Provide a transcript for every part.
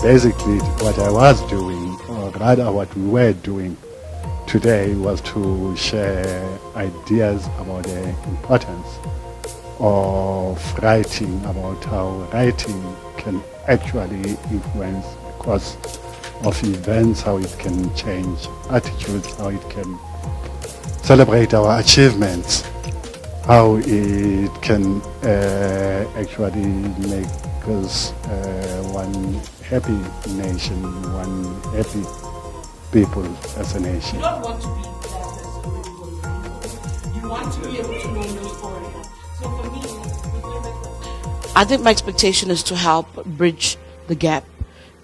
basically what I was doing, or rather what we were doing today, was to share ideas about the importance of writing, about how writing can actually influence the course of events, how it can change attitudes, how it can celebrate our achievements, how it can actually make us one happy nation, one happy people as a nation. You don't want to be that person. You want to be able to know your story. So for me, I think my expectation is to help bridge the gap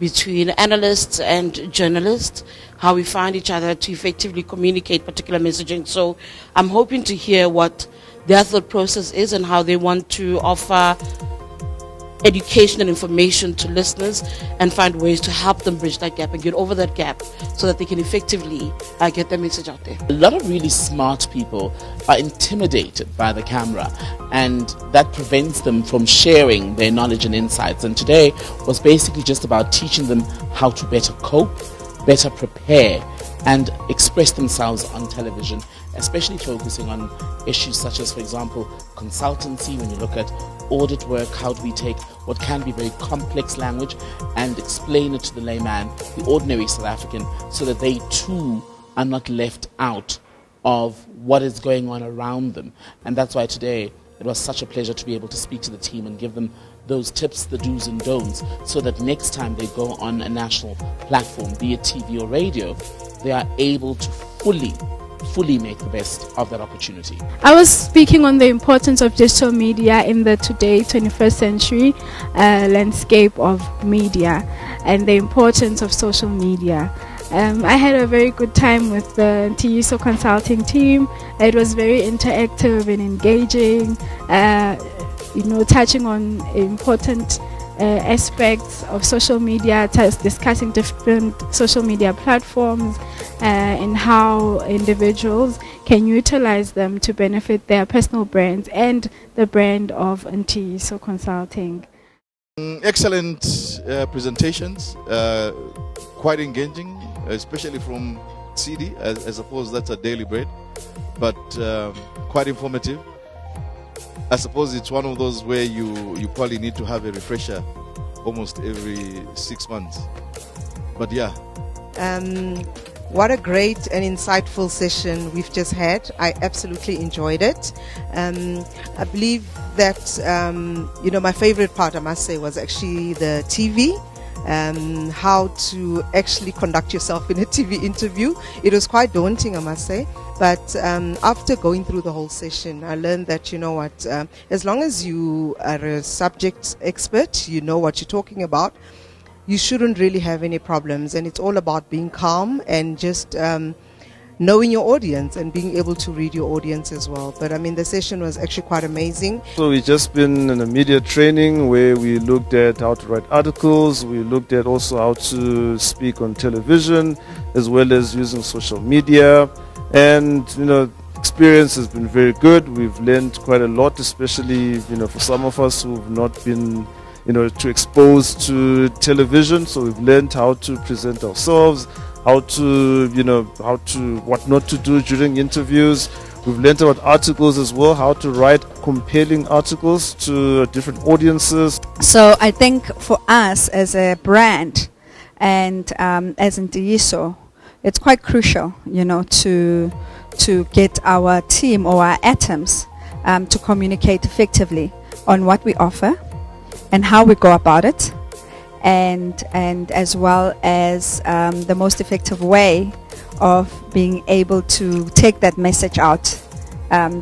between analysts and journalists, how we find each other to effectively communicate particular messaging. So I'm hoping to hear what their thought process is and how they want to offer education and information to listeners and find ways to help them bridge that gap and get over that gap so that they can effectively get their message out there. A lot of really smart people are intimidated by the camera, and that prevents them from sharing their knowledge and insights. And today was basically just about teaching them how to better cope, better prepare, and express themselves on television, especially focusing on issues such as, for example, consultancy. When you look at audit work, how do we take what can be very complex language and explain it to the layman, the ordinary South African, so that they too are not left out of what is going on around them. And that's why today it was such a pleasure to be able to speak to the team and give them those tips, the do's and don'ts, so that next time they go on a national platform, be it TV or radio, they are able to fully make the best of that opportunity. I was speaking on the importance of digital media in the today 21st century landscape of media and the importance of social media. I had a very good time with the Ntiyiso consulting team. It was very interactive and engaging, touching on important aspects of social media, discussing different social media platforms and how individuals can utilize them to benefit their personal brands and the brand of Ntiyiso Consulting. Excellent presentations, quite engaging, especially from CD. I suppose that's a daily bread, but quite informative. I suppose it's one of those where you probably need to have a refresher almost every 6 months. But yeah. What a great and insightful session we've just had. I absolutely enjoyed it. I believe that, my favorite part, I must say, was actually the TV. How to actually conduct yourself in a TV interview. It was quite daunting, I must say. But after going through the whole session, I learned that, as long as you are a subject expert, you know what you're talking about, you shouldn't really have any problems. And it's all about being calm and just knowing your audience and being able to read your audience as well. But the session was actually quite amazing. So we've just been in a media training where we looked at how to write articles, we looked at also how to speak on television, as well as using social media. And, experience has been very good. We've learned quite a lot, especially, for some of us who've not been too exposed to television. So we've learned how to present ourselves, what not to do during interviews. We've learned about articles as well, how to write compelling articles to different audiences. So I think for us as a brand and as Ntiyiso, it's quite crucial, to get our team or our atoms to communicate effectively on what we offer and how we go about it, and as well as the most effective way of being able to take that message out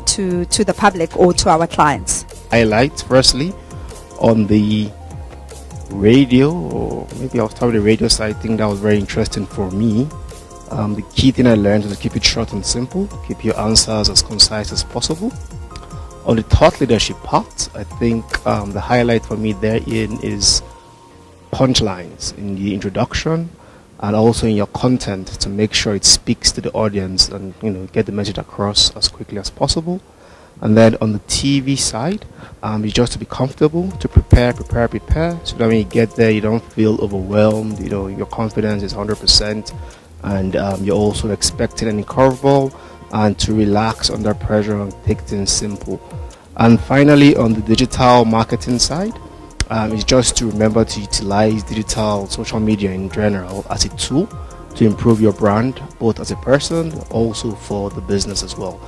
to the public or to our clients. I liked, firstly, on the radio, or maybe I'll start with the radio side. I think that was very interesting for me. The key thing I learned was to keep it short and simple, keep your answers as concise as possible. On the thought leadership part, I think the highlight for me therein is punchlines in the introduction and also in your content to make sure it speaks to the audience and get the message across as quickly as possible. And then on the TV side, it's just to be comfortable, to prepare, so that when you get there, you don't feel overwhelmed. You know, your confidence is 100%, and you're also expecting any curveball, and to relax under pressure and take things simple. And finally, on the digital marketing side, it's just to remember to utilize digital social media in general as a tool to improve your brand, both as a person, also for the business as well.